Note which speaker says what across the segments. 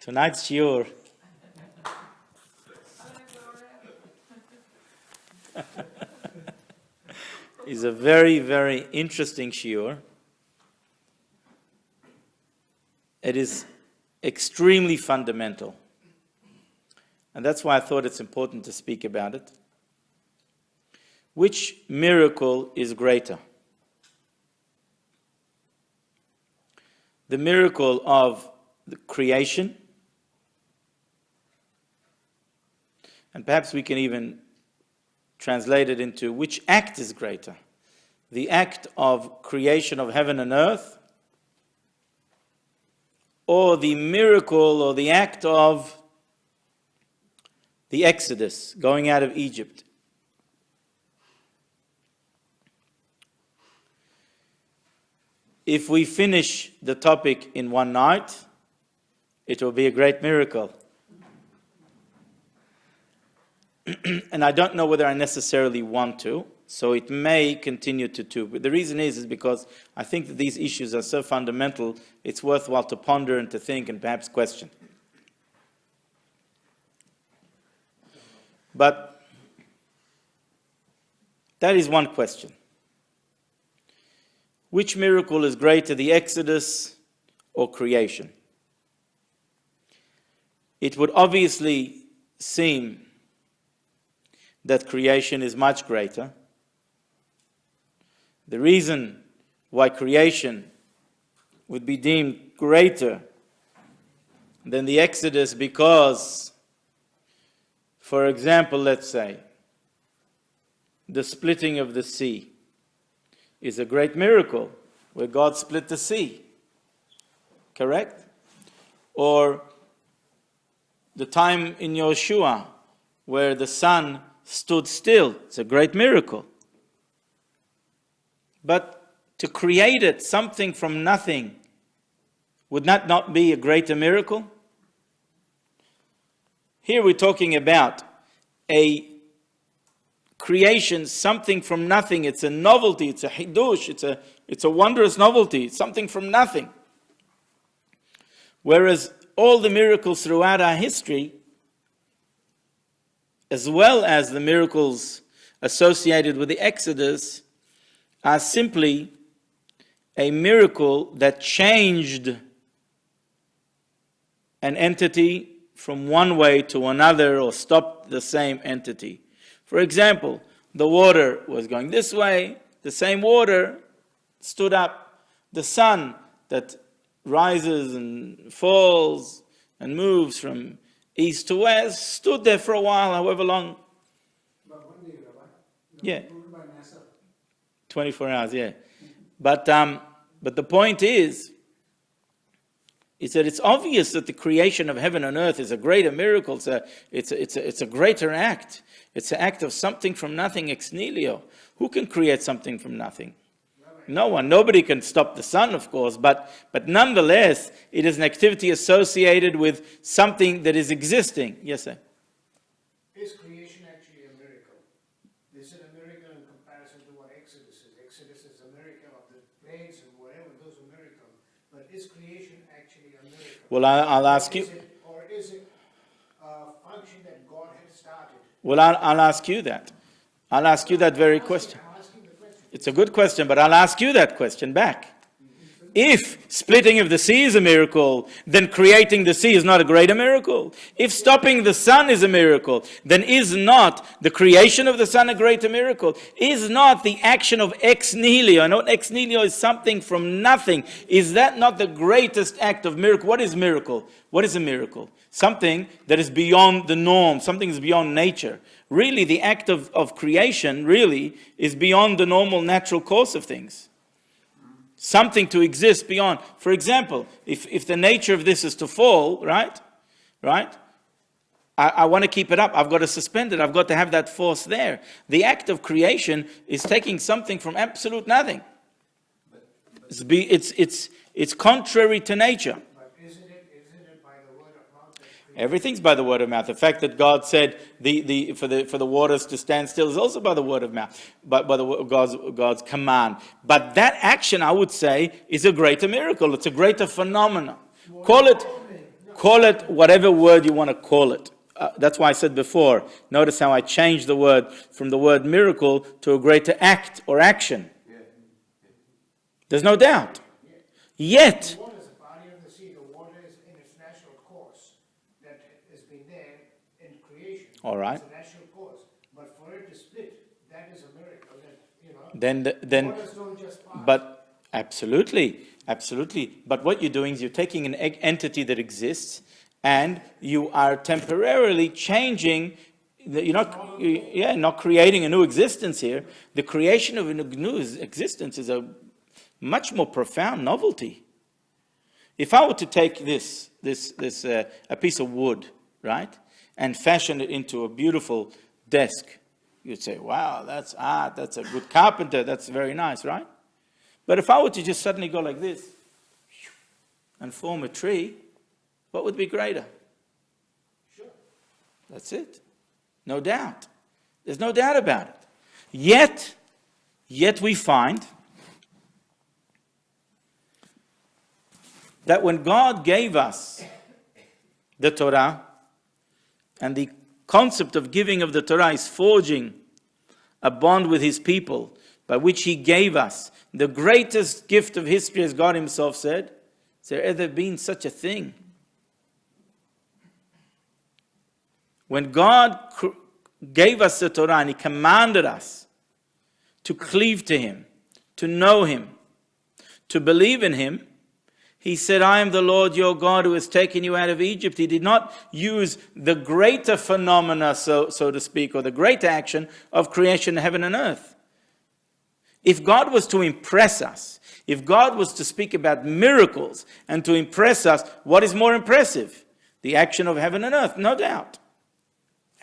Speaker 1: Tonight's shiur is a very, very interesting shiur. It is extremely fundamental. And that's why I thought it's important to speak about it. Which miracle is greater? The miracle of the creation, and perhaps we can even translate it into which act is greater? The act of creation of heaven and earth, or the miracle or the act of the Exodus, going out of Egypt? If we finish the topic in one night, it will be a great miracle. And I don't know whether I necessarily want to, so it may continue to two. But the reason is because I think that these issues are so fundamental, it's worthwhile to ponder and to think and perhaps question. But that is one question. Which miracle is greater, the Exodus or creation? It would obviously seem that creation is much greater. The reason why creation would be deemed greater than the Exodus, because, for example, let's say, the splitting of the sea is a great miracle, where God split the sea. Correct? Or the time in Yoshua where the sun stood still. It's a great miracle. But to create it, something from nothing, would that not be a greater miracle? Here we're talking about a creation, something from nothing. It's a novelty, it's a hidush, it's a wondrous novelty, it's something from nothing. Whereas all the miracles throughout our history, as well as the miracles associated with the Exodus, are simply a miracle that changed an entity from one way to another, or stopped the same entity. For example, the water was going this way, the same water stood up. The sun that rises and falls and moves from east to west stood there for a while, however long.
Speaker 2: But one day, Rabbi,
Speaker 1: Yeah.
Speaker 2: proved by NASA.
Speaker 1: 24 hours, yeah. But the point is that it's obvious that the creation of heaven and earth is a greater miracle. It's a greater act. It's an act of something from nothing, ex nihilo. Who can create something from nothing? No one. Nobody can stop the sun, of course, but nonetheless, it is an activity associated with something that is existing. Yes, sir?
Speaker 2: Is creation actually a miracle? Is it a miracle in comparison to what Exodus is? Exodus is a miracle of the plagues and whatever, those are miracles. But is creation actually a miracle?
Speaker 1: Well, I'll ask you.
Speaker 2: Or is it a function that God had started?
Speaker 1: Well, I'll ask you that. I'll ask you that very question.
Speaker 2: I'm asking the question.
Speaker 1: It's a good question, but I'll ask you that question back. If splitting of the sea is a miracle, then creating the sea is not a greater miracle. If stopping the sun is a miracle, then is not the creation of the sun a greater miracle? Is not the action of ex nihilo, I know ex nihilo is something from nothing, is that not the greatest act of miracle? What is miracle? What is a miracle? Something that is beyond the norm, something is beyond nature. Really, the act of creation really is beyond the normal natural course of things. Something to exist beyond. For example, if the nature of this is to fall, right? I want to keep it up. I've got to suspend it. I've got to have that force there. The act of creation is taking something from absolute nothing. It's contrary to nature.
Speaker 2: But isn't it by the word of mouth?
Speaker 1: Everything's by the word of mouth. The fact that God said for the waters to stand still is also by the word of mouth, but by God's command. But that action, I would say, is a greater miracle. It's a greater phenomenon. Call it.
Speaker 2: No,
Speaker 1: Call it whatever word you want to call it. That's why I said before, notice how I changed the word from the word miracle to a greater act or action. There's no doubt. Yet,
Speaker 2: The water is a body of the sea. The water is in its natural course that has been there in creation.
Speaker 1: all right,
Speaker 2: It's a natural course. But for it to split, that is a miracle. That,
Speaker 1: then
Speaker 2: waters don't just pass.
Speaker 1: but absolutely. But what you're doing is you're taking an entity that exists and you are temporarily changing. You're not creating a new existence here. The creation of a new existence is a much more profound novelty. If I were to take a piece of wood, right, and fashion it into a beautiful desk, you'd say, wow, that's art, that's a good carpenter, that's very nice, right? But if I were to just suddenly go like this and form a tree, what would be greater?
Speaker 2: Sure.
Speaker 1: That's it. No doubt. There's no doubt about it. Yet we find that when God gave us the Torah, and the concept of giving of the Torah is forging a bond with his people, by which he gave us the greatest gift of history, as God himself said, has there ever been such a thing? When God gave us the Torah and he commanded us to cleave to him, to know him, to believe in him, he said, I am the Lord your God who has taken you out of Egypt. He did not use the greater phenomena, so to speak, or the greater action of creation, heaven and earth. If God was to impress us, if God was to speak about miracles and to impress us, what is more impressive? The action of heaven and earth, no doubt.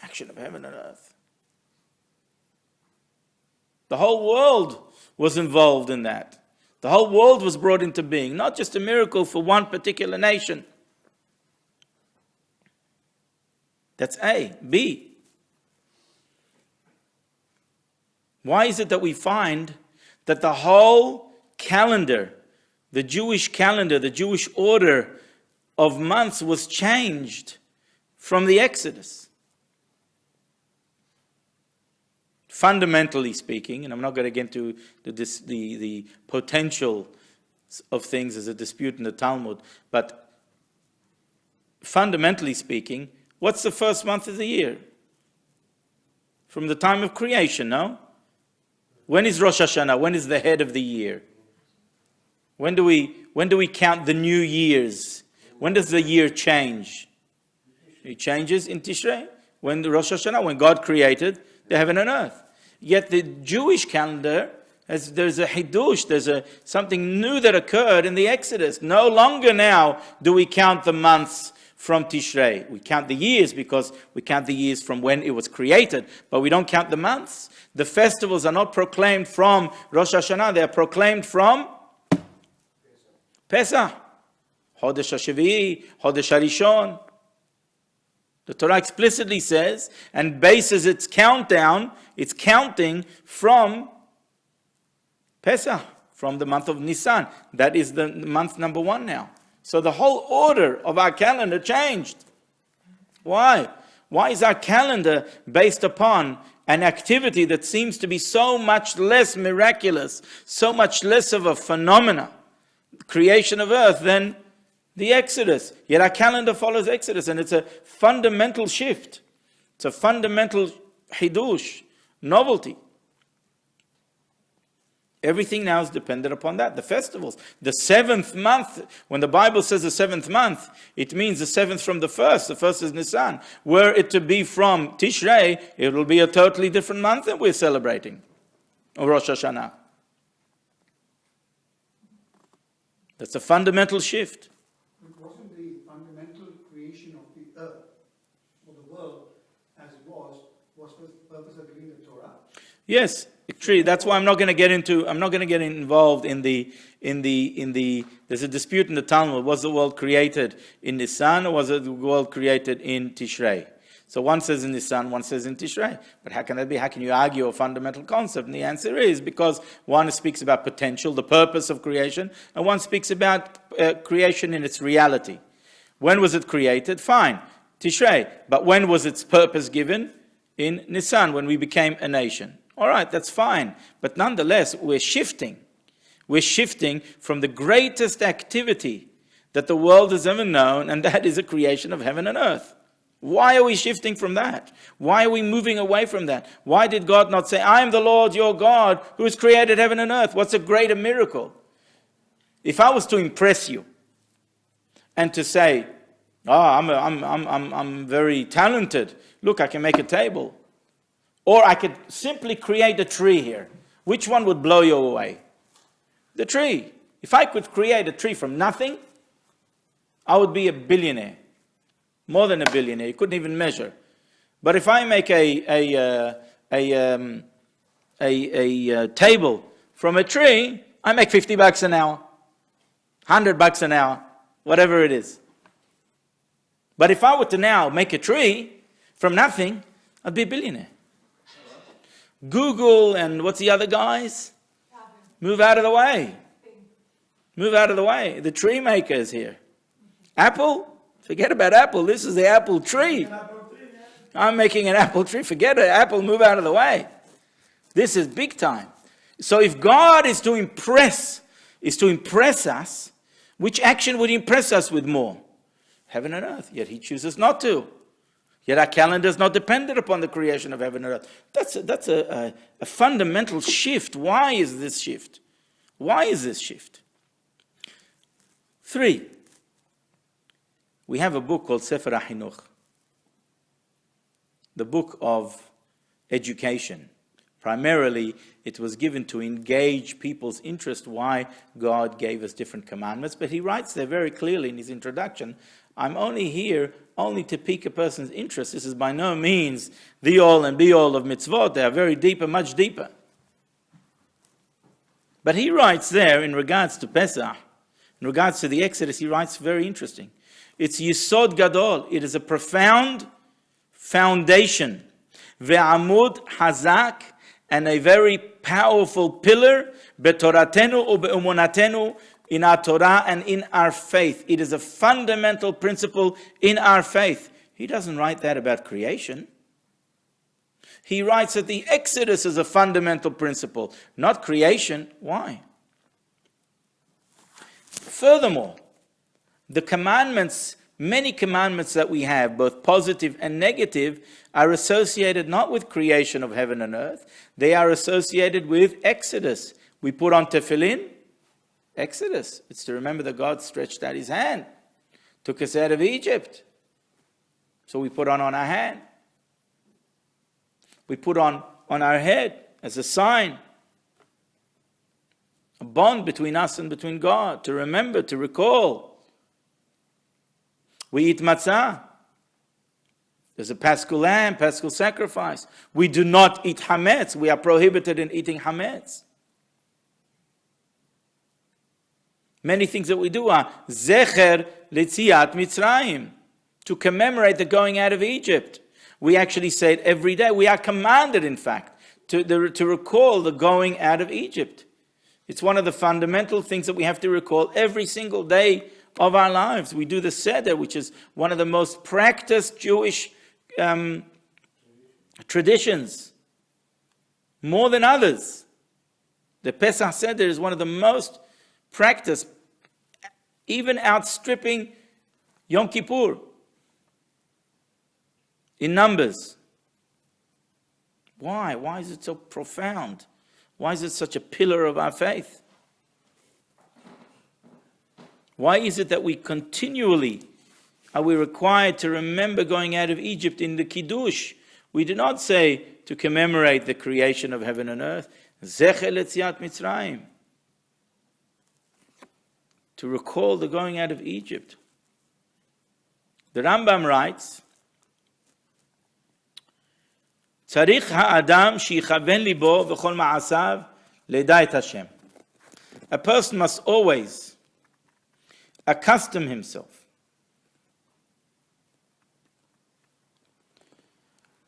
Speaker 1: Action of heaven and earth. The whole world was involved in that. The whole world was brought into being, not just a miracle for one particular nation. That's A. B. Why is it that we find that the whole calendar, the Jewish calendar, the Jewish order of months was changed from the Exodus? Fundamentally speaking, and I'm not going to get into the potential of things as a dispute in the Talmud, but fundamentally speaking, what's the first month of the year? From the time of creation, no? When is Rosh Hashanah? When is the head of the year? When do we count the new years? When does the year change? It changes in Tishrei. When the Rosh Hashanah, when God created the heaven and earth. Yet the Jewish calendar, there's a hidush, there's something new that occurred in the Exodus. No longer now do we count the months from Tishrei. We count the years because we count the years from when it was created, but we don't count the months. The festivals are not proclaimed from Rosh Hashanah, they are proclaimed from Pesach, Chodesh HaShevi'i, Chodesh HaRishon. The Torah explicitly says and bases its countdown, its counting from Pesach, from the month of Nisan. That is the month number 1 now. So the whole order of our calendar changed. Why? Why is our calendar based upon an activity that seems to be so much less miraculous, so much less of a phenomena, creation of earth, than the Exodus? Yet our calendar follows Exodus, and it's a fundamental shift. It's a fundamental hidush, novelty. Everything now is dependent upon that. The festivals, the 7th month, when the Bible says the 7th month, it means the 7th from the 1st. The 1st is Nisan. Were it to be from Tishrei, it will be a totally different month that we're celebrating, or Rosh Hashanah. That's a fundamental shift.
Speaker 3: It wasn't the fundamental creation of the earth or the world as it was for the purpose of giving the Torah?
Speaker 1: Yes, true. That's why I'm not going to get involved in the there's a dispute in the Talmud. Was the world created in Nisan, or was the world created in Tishrei? So one says in Nisan, one says in Tishrei. But how can that be? How can you argue a fundamental concept? And the answer is because one speaks about potential, the purpose of creation, and one speaks about creation in its reality. When was it created? Fine, Tishrei. But when was its purpose given? In Nisan, when we became a nation. All right, that's fine. But nonetheless, we're shifting. We're shifting from the greatest activity that the world has ever known, and that is the creation of heaven and earth. Why are we shifting from that? Why are we moving away from that? Why did God not say, I am the Lord your God who has created heaven and earth? What's a greater miracle? If I was to impress you and to say, I'm very talented. Look, I can make a table. Or I could simply create a tree here. Which one would blow you away? The tree. If I could create a tree from nothing, I would be a billionaire. More than a billionaire. You couldn't even measure. But if I make a table from a tree, I make $50 an hour, $100 an hour, whatever it is. But if I were to now make a tree from nothing, I'd be a billionaire. Google and what's the other guys? Move out of the way. Move out of the way. The tree maker is here. Apple? Forget about Apple. This is the apple tree. I'm making an apple tree. Forget it. Apple, move out of the way. This is big time. So if God is to impress us, which action would impress us with more? Heaven and earth. Yet he chooses not to. Yet our calendar is not dependent upon the creation of heaven and earth. That's a fundamental shift. Why is this shift? Why is this shift? 3. We have a book called Sefer HaChinuch, the book of education. Primarily, it was given to engage people's interest why God gave us different commandments. But he writes there very clearly in his introduction, I'm only here only to pique a person's interest. This is by no means the all and be all of mitzvot. They are very deep and much deeper. But he writes there in regards to Pesach, in regards to the Exodus, he writes very interesting. It's Yisod Gadol. It is a profound foundation. Ve'amud hazak, and a very powerful pillar. Betoratenu u be'umunatenu, in our Torah and in our faith. It is a fundamental principle in our faith. He doesn't write that about creation. He writes that the Exodus is a fundamental principle, not creation. Why? Furthermore, the commandments, many commandments that we have, both positive and negative, are associated not with creation of heaven and earth. They are associated with Exodus. We put on tefillin, Exodus. It's to remember that God stretched out his hand, took us out of Egypt. So we put on our hand. We put on our head as a sign, a bond between us and between God, to remember, to recall. We eat matzah. There's a paschal lamb, paschal sacrifice. We do not eat hametz. We are prohibited in eating hametz. Many things that we do are zecher letziat Mitzrayim, to commemorate the going out of Egypt. We actually say it every day. We are commanded, in fact, to recall the going out of Egypt. It's one of the fundamental things that we have to recall every single day of our lives. We do the Seder, which is one of the most practiced Jewish traditions, more than others. The Pesach Seder is one of the most practiced, even outstripping Yom Kippur in numbers. Why? Why is it so profound? Why is it such a pillar of our faith? Why is it that we continually are we required to remember going out of Egypt in the Kiddush? We do not say to commemorate the creation of heaven and earth, Zecher Letziat Mitzrayim, to recall the going out of Egypt. The Rambam writes, Tzarich ha'adam shichaven libo v'chol ma'asav le'da et Hashem. A person must always accustom himself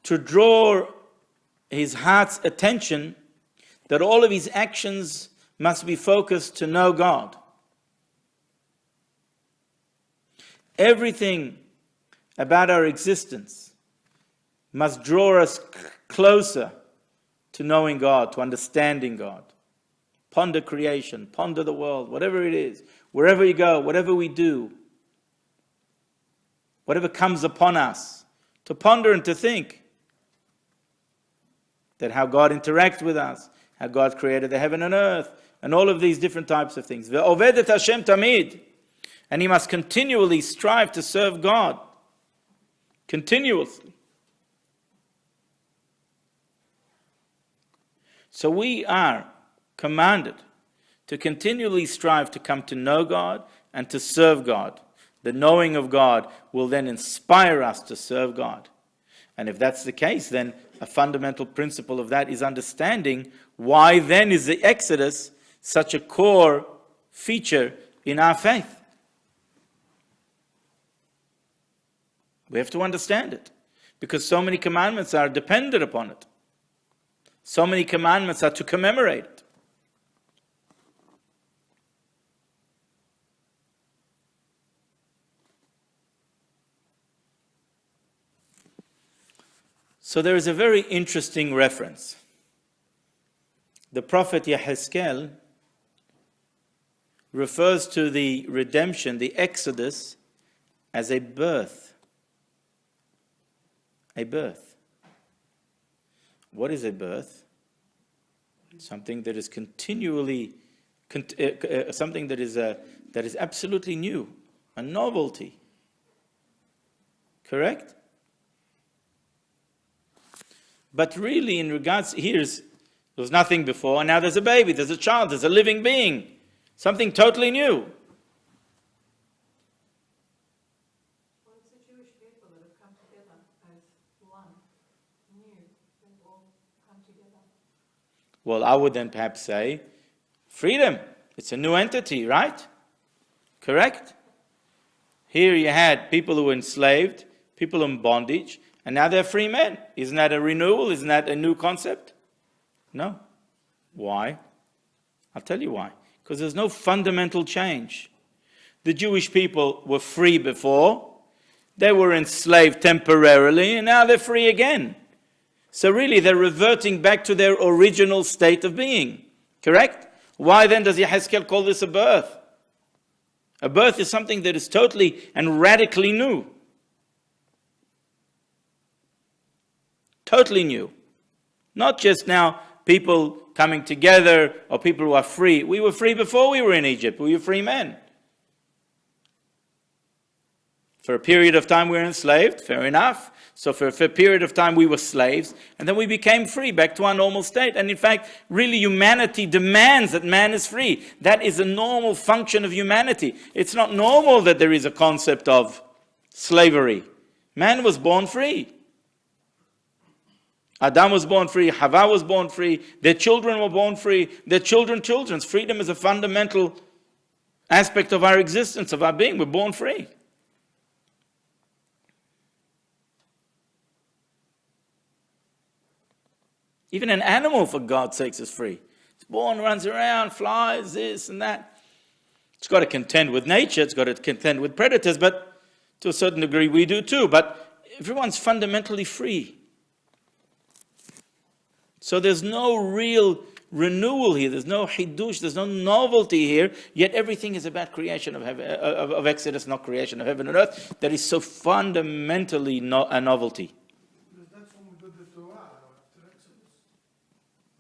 Speaker 1: to draw his heart's attention that all of his actions must be focused to know God. Everything about our existence must draw us closer to knowing God, to understanding God. Ponder creation, ponder the world, whatever it is, wherever you go, whatever we do, whatever comes upon us, to ponder and to think that how God interacts with us, how God created the heaven and earth, and all of these different types of things. Ve'oved et Hashem tamid. And he must continually strive to serve God. Continuously. So we are commanded to continually strive to come to know God and to serve God. The knowing of God will then inspire us to serve God. And if that's the case, then a fundamental principle of that is understanding why then is the Exodus such a core feature in our faith. We have to understand it, because so many commandments are dependent upon it. So many commandments are to commemorate it. So there is a very interesting reference. The prophet Yehezkel refers to the redemption, the Exodus, as a birth. A birth. What is a birth? Something that is continually, something that is absolutely new, a novelty. Correct? But really, in regards, there was nothing before, and now there's a baby, there's a child, there's a living being, something totally new.
Speaker 4: Well, it's the Jewish people that have come together as one, new, they've all come together.
Speaker 1: Well, I would then perhaps say, freedom. It's a new entity, right? Correct? Here you had people who were enslaved, people in bondage, and now they're free men. Isn't that a renewal? Isn't that a new concept? No. Why? I'll tell you why. Because there's no fundamental change. The Jewish people were free before. They were enslaved temporarily, and now they're free again. So really, they're reverting back to their original state of being. Correct? Why then does Yehezkel call this a birth? A birth is something that is totally and radically new. Totally new. Not just now people coming together or people who are free. We were free before we were in Egypt. We were free men. For a period of time we were enslaved, fair enough. So for a period of time we were slaves, and then we became free, back to our normal state. And in fact, really humanity demands that man is free. That is a normal function of humanity. It's not normal that there is a concept of slavery. Man was born free. Adam was born free, Hava was born free, their children were born free, their children's. Freedom is a fundamental aspect of our existence, of our being. We're born free. Even an animal, for God's sakes, is free. It's born, runs around, flies, this and that. It's got to contend with nature, it's got to contend with predators, but to a certain degree we do too. But everyone's fundamentally free. So there's no real renewal here. There's no hidush. There's no novelty here. Yet everything is about creation of heaven, of Exodus, not creation of heaven and earth. That is so fundamentally a novelty.
Speaker 2: Because that's when we got the Torah after Exodus.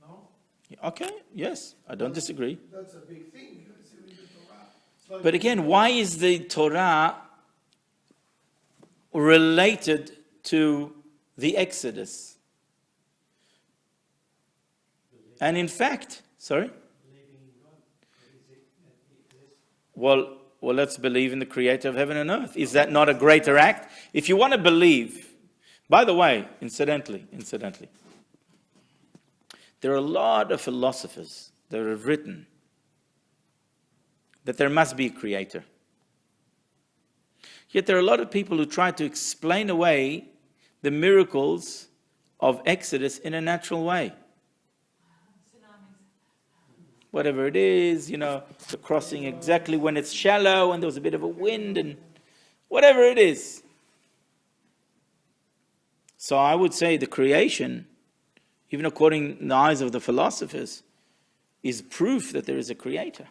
Speaker 2: No?
Speaker 1: Okay. Yes, I don't disagree.
Speaker 2: That's a big thing. You see with the Torah. It's like
Speaker 1: But again, why is the Torah related to the Exodus? And in fact, sorry? Well, let's believe in the creator of heaven and earth. Is that not a greater act? If you want to believe, by the way, incidentally, there are a lot of philosophers that have written that there must be a creator. Yet there are a lot of people who try to explain away the miracles of Exodus in a natural way. Whatever it is, the crossing exactly when it's shallow and there was a bit of a wind and whatever it is. So I would say the creation, even according to the eyes of the philosophers, is proof that there is a creator.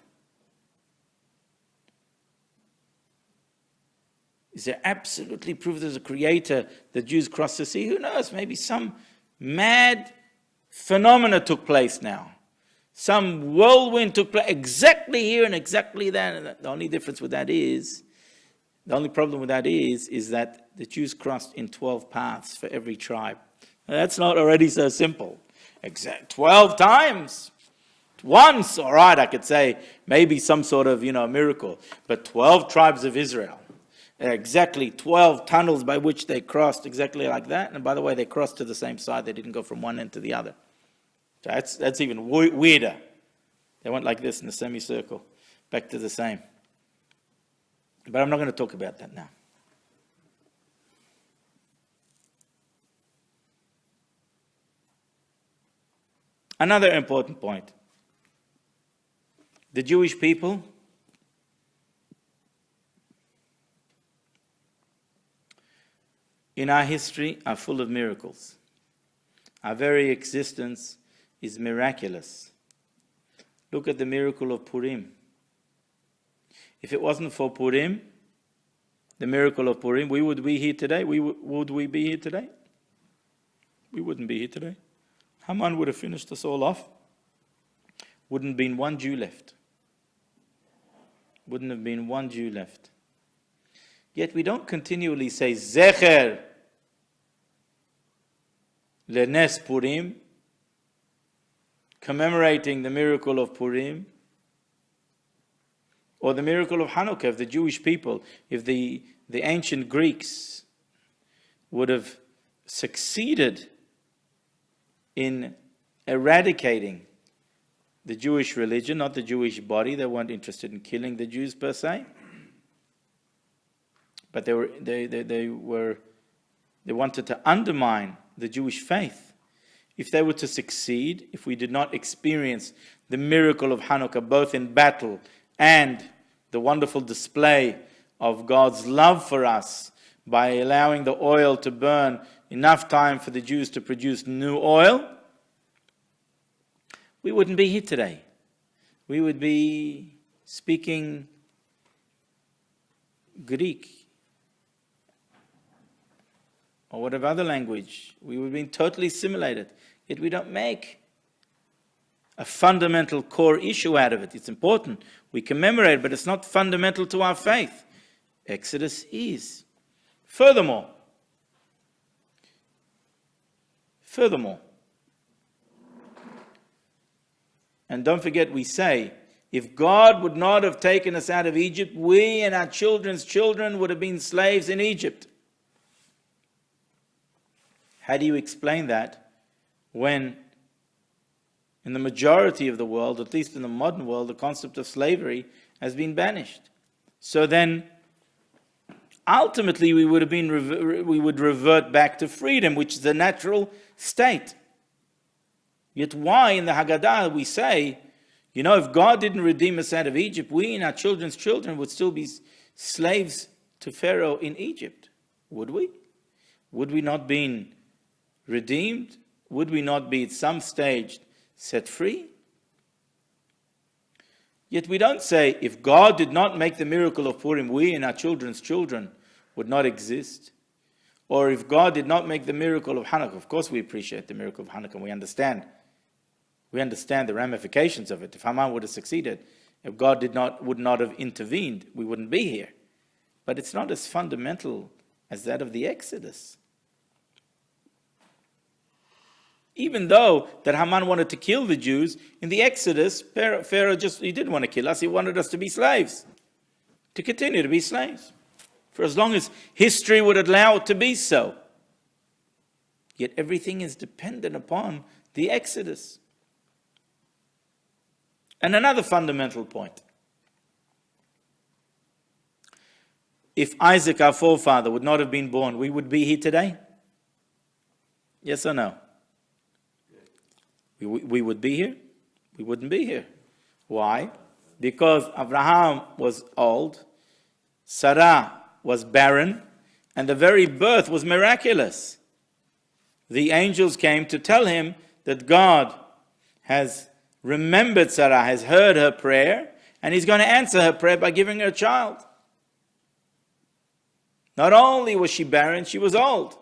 Speaker 1: Is there absolutely proof there's a creator that Jews crossed the sea? Who knows? Maybe some mad phenomena took place now. Some whirlwind took place exactly here and exactly there. And the only difference with that is, the only problem with that is that the Jews crossed in 12 paths for every tribe. Now, that's not already so simple. 12 times. Once, all right, I could say maybe some sort of, miracle. But 12 tribes of Israel. Exactly 12 tunnels by which they crossed exactly like that. And by the way, they crossed to the same side. They didn't go from one end to the other. So that's even weirder. They went like this in a semicircle, back to the same. But I'm not going to talk about that now. Another important point. The Jewish people in our history are full of miracles. Our very existence is miraculous. Look at the miracle of Purim. If it wasn't for Purim, the miracle of Purim, we would be here today. Would we be here today? We wouldn't be here today. Haman would have finished us all off. Wouldn't have been one Jew left. Wouldn't have been one Jew left. Yet we don't continually say, Zecher lenes Purim, commemorating the miracle of Purim, or the miracle of Hanukkah, if the Jewish people, if the ancient Greeks would have succeeded in eradicating the Jewish religion, not the Jewish body. They weren't interested in killing the Jews per se, but they wanted to undermine the Jewish faith. If they were to succeed, if we did not experience the miracle of Hanukkah, both in battle and the wonderful display of God's love for us by allowing the oil to burn enough time for the Jews to produce new oil, we wouldn't be here today. We would be speaking Greek or whatever other language. We would be totally assimilated. Yet we don't make a fundamental core issue out of it. It's important. We commemorate, but it's not fundamental to our faith. Exodus is. Furthermore, and don't forget we say, if God would not have taken us out of Egypt, we and our children's children would have been slaves in Egypt. How do you explain that when in the majority of the world, at least in the modern world, the concept of slavery has been banished? So then, ultimately, we would revert back to freedom, which is the natural state. Yet why in the Haggadah we say, if God didn't redeem us out of Egypt, we and our children's children would still be slaves to Pharaoh in Egypt? Would we? Would we not be redeemed? Would we not be at some stage set free? Yet we don't say, if God did not make the miracle of Purim, we and our children's children would not exist. Or if God did not make the miracle of Hanukkah. Of course we appreciate the miracle of Hanukkah. We understand the ramifications of it. If Haman would have succeeded, if God would not have intervened, we wouldn't be here. But it's not as fundamental as that of the Exodus. Even though that Haman wanted to kill the Jews, in the Exodus, Pharaoh he didn't want to kill us, he wanted us to be slaves. To continue to be slaves. For as long as history would allow it to be so. Yet everything is dependent upon the Exodus. And another fundamental point. If Isaac, our forefather, would not have been born, we would be here today? Yes or no? We would be here? We wouldn't be here. Why? Because Abraham was old, Sarah was barren, and the very birth was miraculous. The angels came to tell him that God has remembered Sarah, has heard her prayer, and he's going to answer her prayer by giving her a child. Not only was she barren, she was old.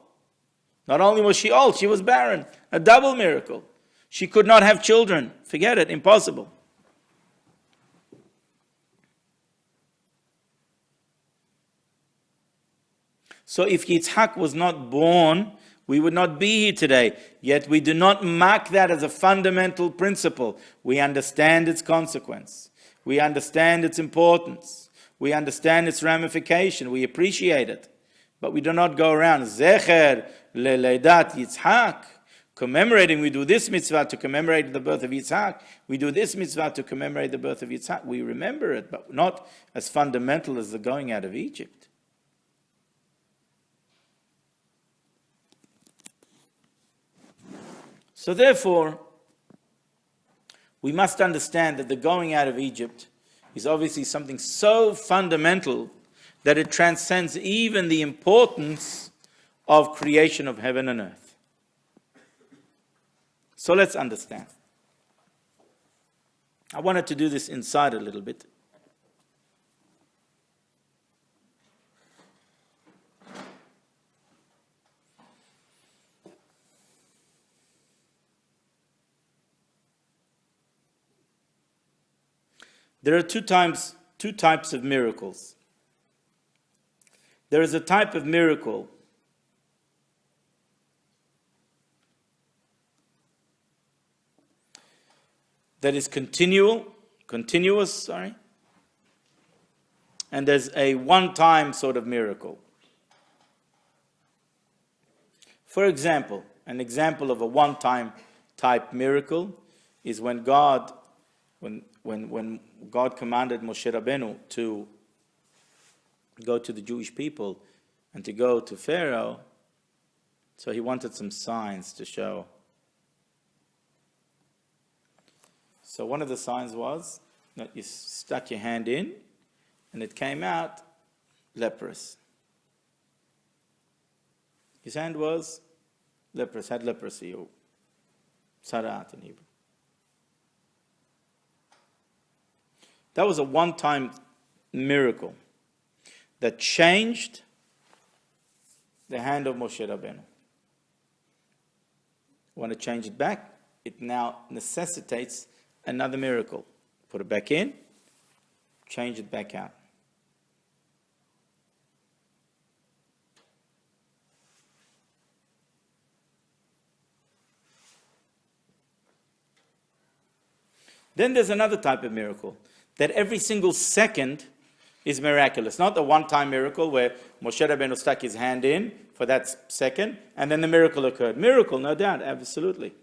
Speaker 1: Not only was she old, she was barren. A double miracle. She could not have children. Forget it, impossible. So if Yitzhak was not born, we would not be here today. Yet we do not mark that as a fundamental principle. We understand its consequence. We understand its importance. We understand its ramification. We appreciate it. But we do not go around Zecher leleidat Yitzhak, commemorating. We do this mitzvah to commemorate the birth of Yitzhak. We do this mitzvah to commemorate the birth of Yitzhak. We remember it, but not as fundamental as the going out of Egypt. So therefore, we must understand that the going out of Egypt is obviously something so fundamental that it transcends even the importance of creation of heaven and earth. So let's understand. I wanted to do this inside a little bit. There are two types of miracles. There is a type of miracle that is continuous, and there's a one-time sort of miracle. For example, an example of a one-time type miracle is when God commanded Moshe Rabbeinu to go to the Jewish people and to go to Pharaoh, so he wanted some signs to show. So one of the signs was that you stuck your hand in and it came out leprous. His hand was leprous, had leprosy, or sarat in Hebrew. That was a one-time miracle that changed the hand of Moshe Rabbeinu. Want to change it back? It now necessitates another miracle. Put it back in, change it back out. Then there's another type of miracle, that every single second is miraculous. Not the one-time miracle where Moshe Rabbeinu stuck his hand in for that second, and then the miracle occurred. Miracle, no doubt, absolutely.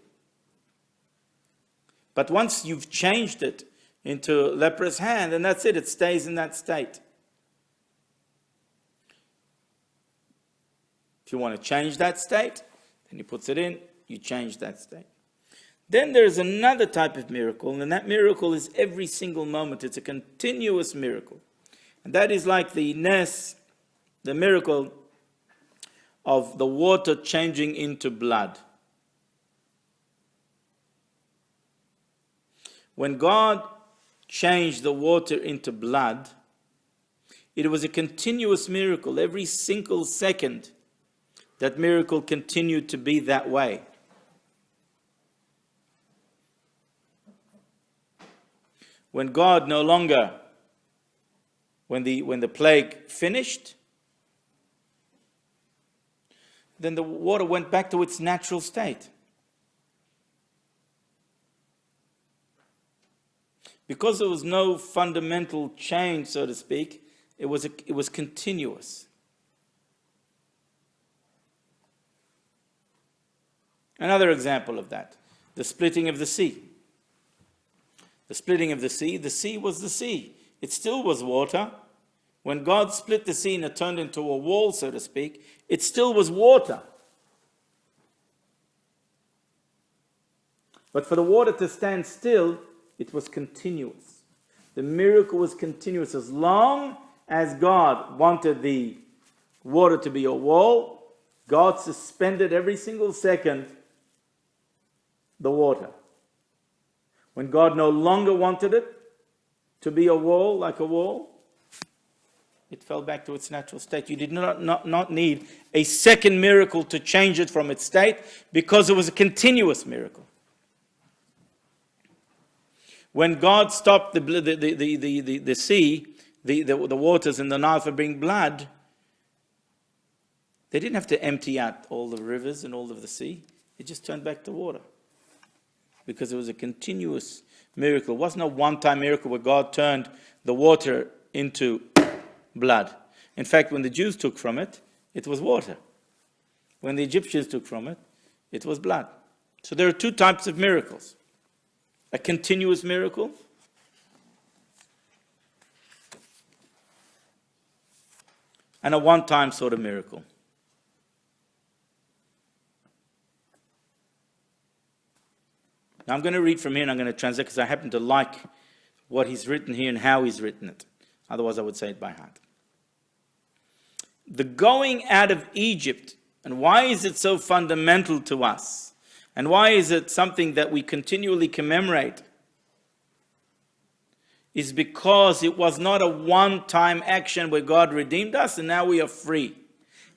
Speaker 1: But once you've changed it into a leprous hand, and that's it, it stays in that state. If you want to change that state, then he puts it in, you change that state. Then there's another type of miracle, and that miracle is every single moment. It's a continuous miracle. And that is like the Nes, the miracle of the water changing into blood. When God changed the water into blood, it was a continuous miracle. Every single second, that miracle continued to be that way. When God no longer, when the plague finished, then the water went back to its natural state. Because there was no fundamental change, so to speak, it was continuous. Another example of that, the splitting of the sea. The splitting of the sea was the sea. It still was water. When God split the sea and it turned into a wall, so to speak, it still was water. But for the water to stand still, it was continuous. The miracle was continuous as long as God wanted the water to be a wall, God suspended every single second the water. When God no longer wanted it to be a wall, like a wall, it fell back to its natural state. You did not need a second miracle to change it from its state, because it was a continuous miracle. When God stopped the sea, the waters in the Nile from being blood, they didn't have to empty out all the rivers and all of the sea. It just turned back to water, because it was a continuous miracle. It wasn't a one-time miracle where God turned the water into blood. In fact, when the Jews took from it, it was water. When the Egyptians took from it, it was blood. So there are two types of miracles. A continuous miracle and a one-time sort of miracle. Now I'm going to read from here and I'm going to translate, because I happen to like what he's written here and how he's written it. Otherwise I would say it by heart. The going out of Egypt, and why is it so fundamental to us? And why is it something that we continually commemorate? Is because it was not a one-time action where God redeemed us and now we are free.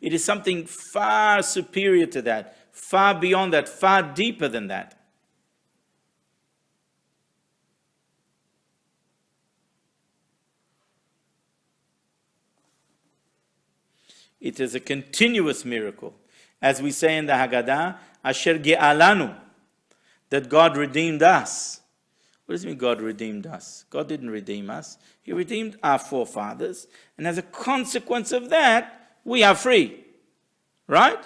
Speaker 1: It is something far superior to that, far beyond that, far deeper than that. It is a continuous miracle. As we say in the Haggadah, Asher Ge'alanu, that God redeemed us. What does it mean God redeemed us? God didn't redeem us. He redeemed our forefathers. And as a consequence of that, we are free. Right?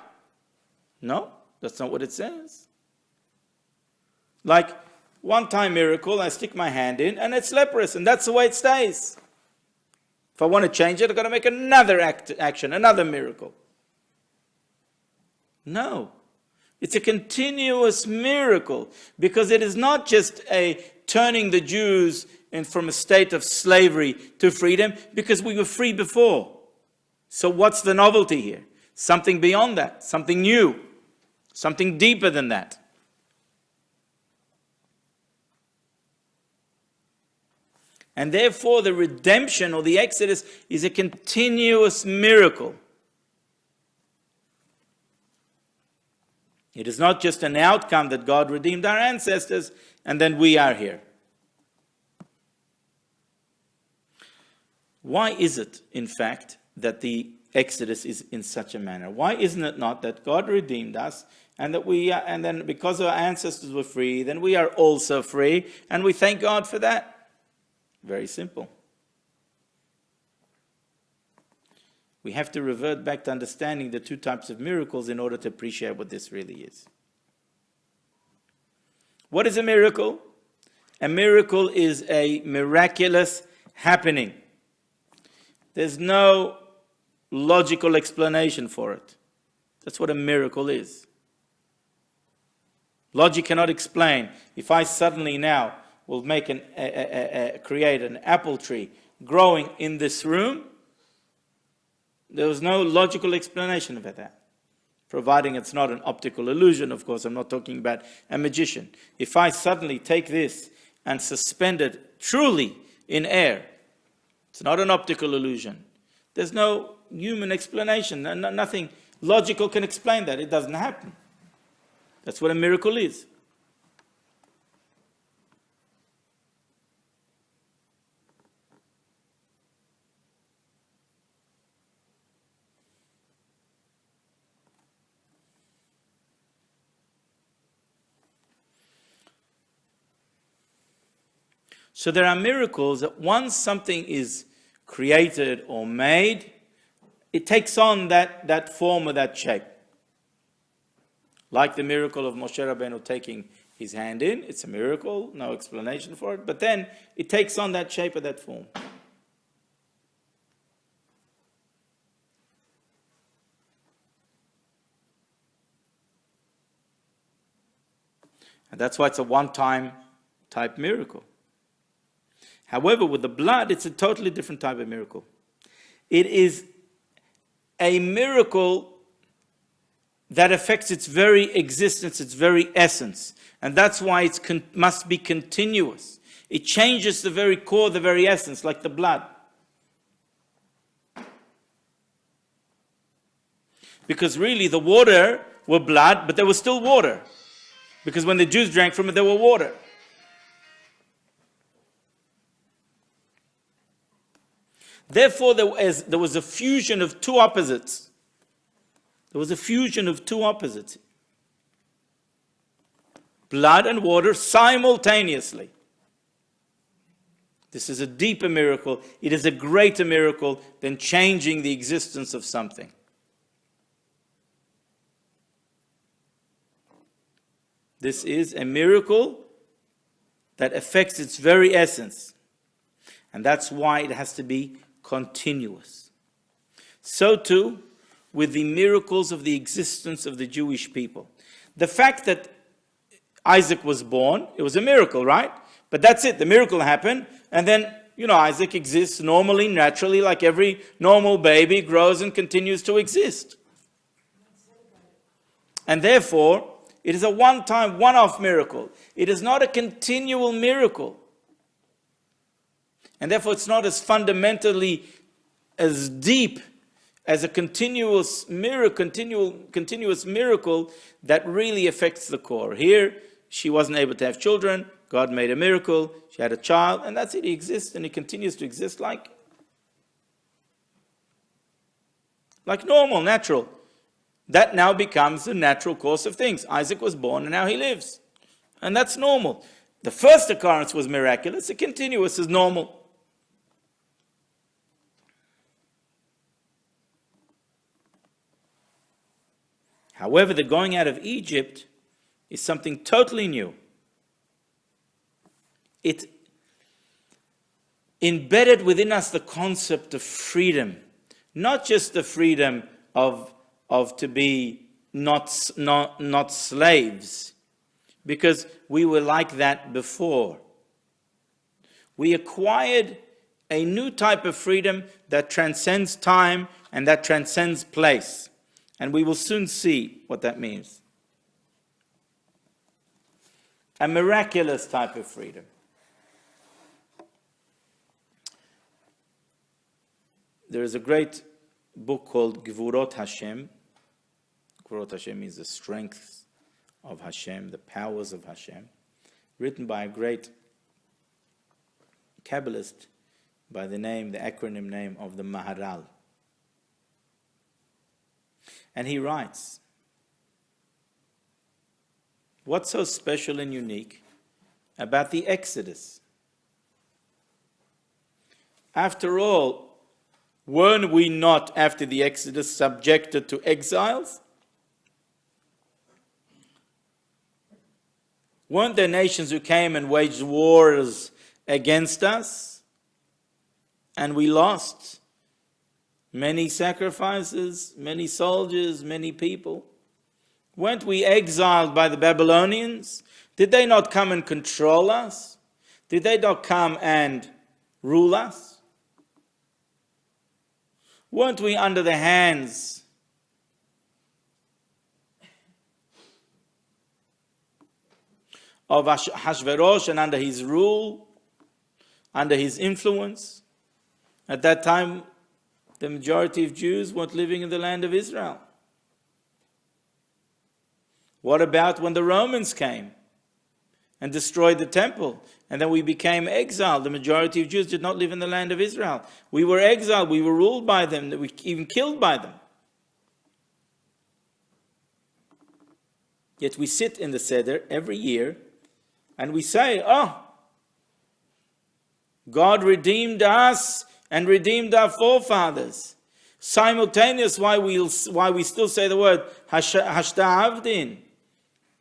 Speaker 1: No, that's not what it says. Like, one-time miracle, I stick my hand in and it's leprous, and that's the way it stays. If I want to change it, I've got to make another action, another miracle. No. It's a continuous miracle, because it is not just a turning the Jews from a state of slavery to freedom, because we were free before. So what's the novelty here? Something beyond that, something new, something deeper than that. And therefore the redemption or the Exodus is a continuous miracle. It is not just an outcome that God redeemed our ancestors and then we are here. Why is it, in fact, that the Exodus is in such a manner? Why isn't it not that God redeemed us and that and then because our ancestors were free, then we are also free, and we thank God for that? Very simple. We have to revert back to understanding the two types of miracles in order to appreciate what this really is. What is a miracle? A miracle is a miraculous happening. There's no logical explanation for it. That's what a miracle is. Logic cannot explain. If I suddenly now will make create an apple tree growing in this room, there was no logical explanation about that. Providing it's not an optical illusion, of course. I'm not talking about a magician. If I suddenly take this and suspend it truly in air, it's not an optical illusion. There's no human explanation. Nothing logical can explain that. It doesn't happen. That's what a miracle is. So there are miracles that once something is created or made, it takes on that form or that shape. Like the miracle of Moshe Rabbeinu taking his hand in, it's a miracle, no explanation for it, but then it takes on that shape or that form. And that's why it's a one-time type miracle. However, with the blood, it's a totally different type of miracle. It is a miracle that affects its very existence, its very essence. And that's why it must be continuous. It changes the very core, the very essence, like the blood. Because really the water were blood, but there was still water. Because when the Jews drank from it, there were water. Therefore, there was a fusion of two opposites. There was a fusion of two opposites. Blood and water simultaneously. This is a deeper miracle. It is a greater miracle than changing the existence of something. This is a miracle that affects its very essence. And that's why it has to be continuous. So too, with the miracles of the existence of the Jewish people. The fact that Isaac was born, it was a miracle, right? But that's it, the miracle happened, and then, Isaac exists normally, naturally, like every normal baby grows and continues to exist. And therefore, it is a one-time, one-off miracle. It is not a continual miracle. And therefore, it's not as fundamentally, as deep as a continuous miracle that really affects the core. Here, she wasn't able to have children. God made a miracle. She had a child, and that's it. He exists, and he continues to exist like normal, natural. That now becomes the natural course of things. Isaac was born, and now he lives. And that's normal. The first occurrence was miraculous. The continuous is normal. However, the going out of Egypt is something totally new. It embedded within us the concept of freedom, not just the freedom of to be not slaves, because we were like that before. We acquired a new type of freedom that transcends time and that transcends place. And we will soon see what that means. A miraculous type of freedom. There is a great book called Gvurot Hashem. Gvurot Hashem means the strength of Hashem, the powers of Hashem, written by a great Kabbalist by the acronym name of the Maharal. And he writes, what's so special and unique about the Exodus? After all, weren't we not, after the Exodus, subjected to exiles? Weren't there nations who came and waged wars against us? And we lost many sacrifices, many soldiers, many people. Weren't we exiled by the Babylonians? Did they not come and control us? Did they not come and rule us? Weren't we under the hands of Hashverosh and under his rule, under his influence? At that time, the majority of Jews weren't living in the land of Israel. What about when the Romans came and destroyed the temple? And then we became exiled. The majority of Jews did not live in the land of Israel. We were exiled. We were ruled by them. We were even killed by them. Yet we sit in the Seder every year and we say, God redeemed us and redeemed our forefathers. Simultaneous, why we still say the word Hashta'avdin.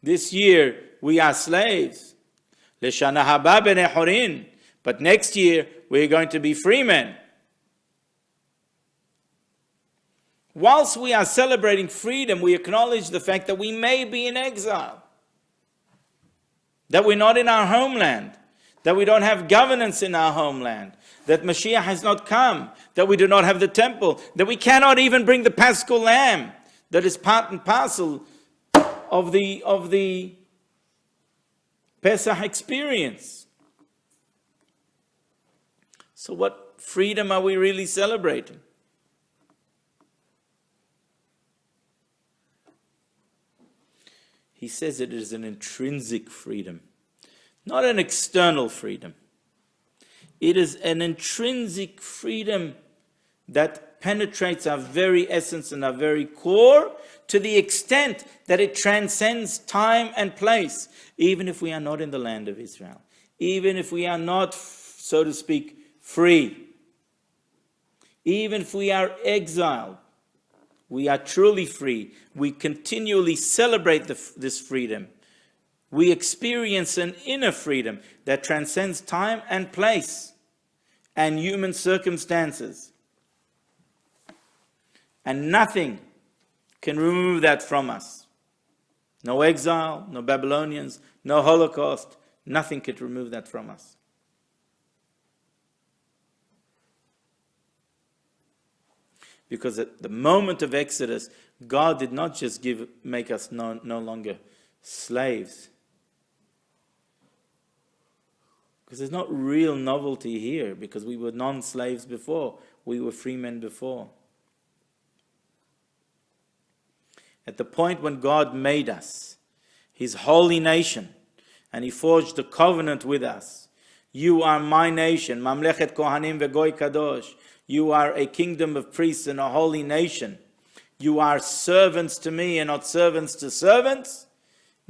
Speaker 1: This year we are slaves. Leshana haba b'nei horin. But next year we're going to be free men. Whilst we are celebrating freedom, we acknowledge the fact that we may be in exile. That we're not in our homeland. That we don't have governance in our homeland. that Mashiach has not come, that we do not have the temple, that we cannot even bring the Paschal lamb that is part and parcel of the Pesach experience. So what freedom are we really celebrating? He says it is an intrinsic freedom, not an external freedom. It is an intrinsic freedom that penetrates our very essence and our very core, to the extent that it transcends time and place, even if we are not in the land of Israel, even if we are not, so to speak, free, even if we are exiled. We are truly free. We continually celebrate this freedom. We experience an inner freedom that transcends time and place and human circumstances. And nothing can remove that from us. No exile, no Babylonians, no Holocaust. Nothing could remove that from us. Because at the moment of Exodus, God did not just make us no longer slaves. Because there's not real novelty here, because we were non-slaves before. We were free men before. At the point when God made us His holy nation, and He forged a covenant with us, you are my nation, Mamlechet Kohanim veGoy Kadosh. You are a kingdom of priests and a holy nation. You are servants to me and not servants to servants.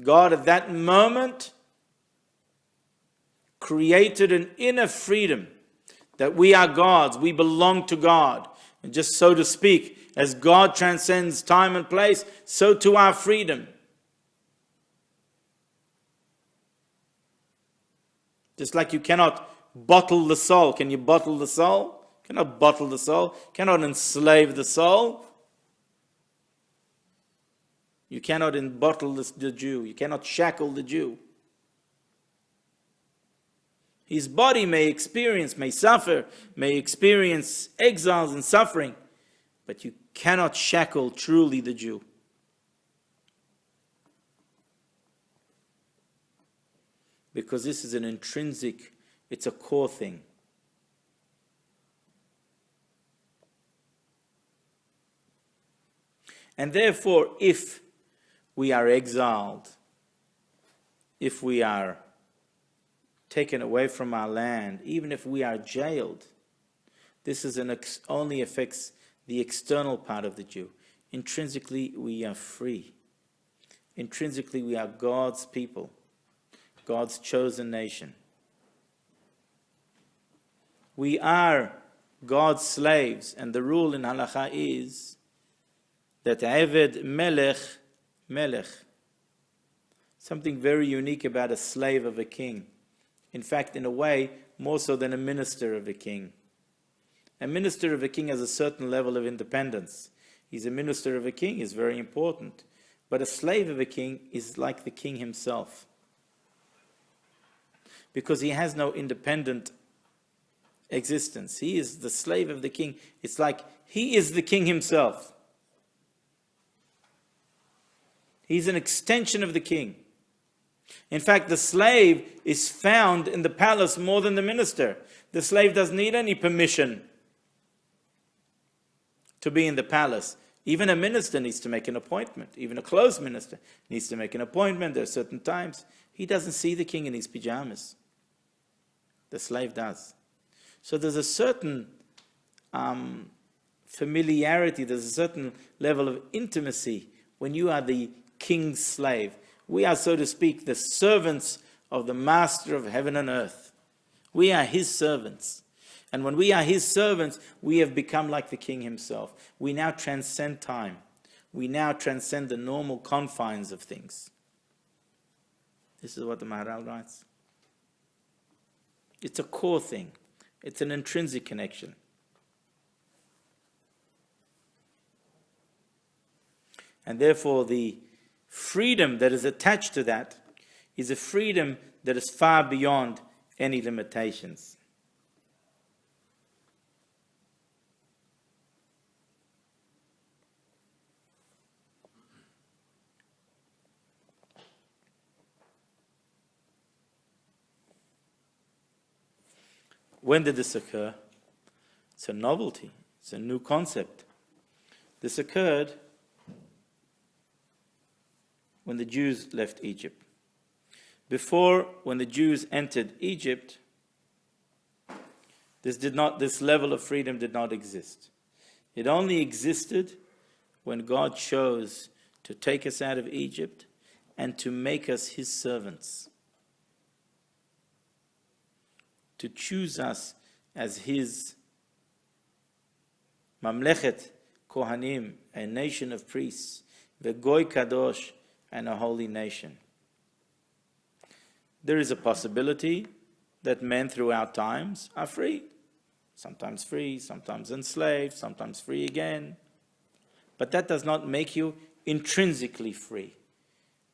Speaker 1: God at that moment created an inner freedom that we are God's, we belong to God. And just so to speak, as God transcends time and place, so to our freedom. Just like you cannot bottle the soul. Can you bottle the soul? Cannot bottle the soul, cannot enslave the soul. You cannot bottle the Jew, you cannot shackle the Jew. His body may suffer, may experience exiles and suffering, but you cannot shackle truly the Jew. Because this is an intrinsic, it's a core thing. And therefore, if we are exiled, if we are taken away from our land, even if we are jailed, this is only affects the external part of the Jew. Intrinsically, we are free. Intrinsically, we are God's people, God's chosen nation. We are God's slaves, and the rule in Halakha is that Eved Melech. Something very unique about a slave of a king. In fact, in a way, more so than a minister of a king. A minister of a king has a certain level of independence. He's a minister of a king, is very important. But a slave of a king is like the king himself. Because he has no independent existence. He is the slave of the king. It's like he is the king himself. He's an extension of the king. In fact, the slave is found in the palace more than the minister. The slave doesn't need any permission to be in the palace. Even a minister needs to make an appointment. Even a close minister needs to make an appointment. There are certain times. He doesn't see the king in his pajamas. The slave does. So there's a certain familiarity, there's a certain level of intimacy when you are the king's slave. We are, so to speak, the servants of the master of heaven and earth. We are his servants. And when we are his servants, we have become like the king himself. We now transcend time. We now transcend the normal confines of things. This is what the Maharal writes. It's a core thing. It's an intrinsic connection. And therefore, the freedom that is attached to that is a freedom that is far beyond any limitations. When did this occur? It's a novelty. It's a new concept. This occurred when the Jews left Egypt. Before, when the Jews entered Egypt, this level of freedom did not exist. It only existed when God chose to take us out of Egypt and to make us his servants, to choose us as his Mamlechet Kohanim, a nation of priests, Vegoy Kadosh, and a holy nation. There is a possibility that men throughout times are free, sometimes enslaved, sometimes free again. But that does not make you intrinsically free,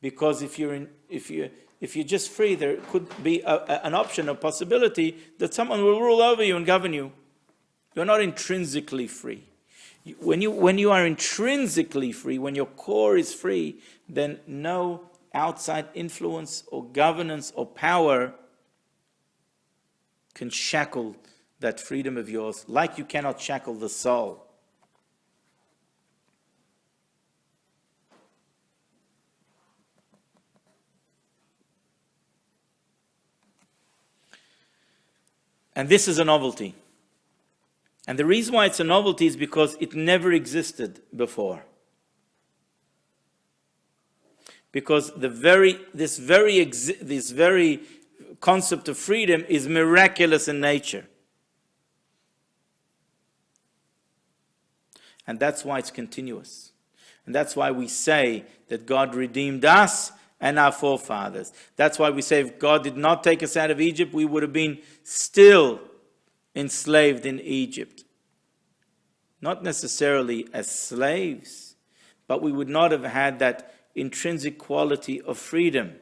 Speaker 1: because if you're just free, there could be an option, a possibility that someone will rule over you and govern you. You're not intrinsically free. When you are intrinsically free, when your core is free, then no outside influence or governance or power can shackle that freedom of yours, like you cannot shackle the soul. And this is a novelty. And the reason why it's a novelty is because it never existed before. Because this very concept of freedom is miraculous in nature. And that's why it's continuous. And that's why we say that God redeemed us and our forefathers. That's why we say if God did not take us out of Egypt, we would have been still enslaved in Egypt. Not necessarily as slaves, but we would not have had that intrinsic quality of freedom.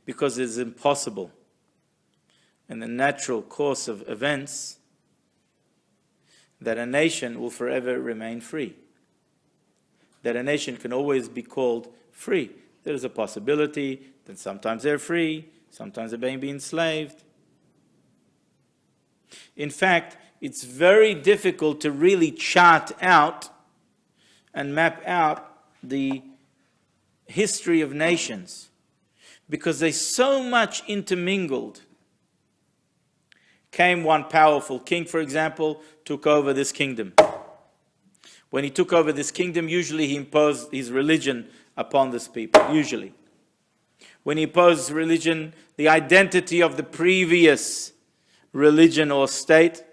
Speaker 1: Because it is impossible in the natural course of events that a nation will forever remain free. That a nation can always be called free. There is a possibility that sometimes they're free, sometimes they're being enslaved. In fact, it's very difficult to really chart out and map out the history of nations because they're so much intermingled. Came one powerful king, for example, took over this kingdom. When he took over this kingdom, usually he imposed his religion upon this people, usually. When he imposed religion, the identity of the previous religion or state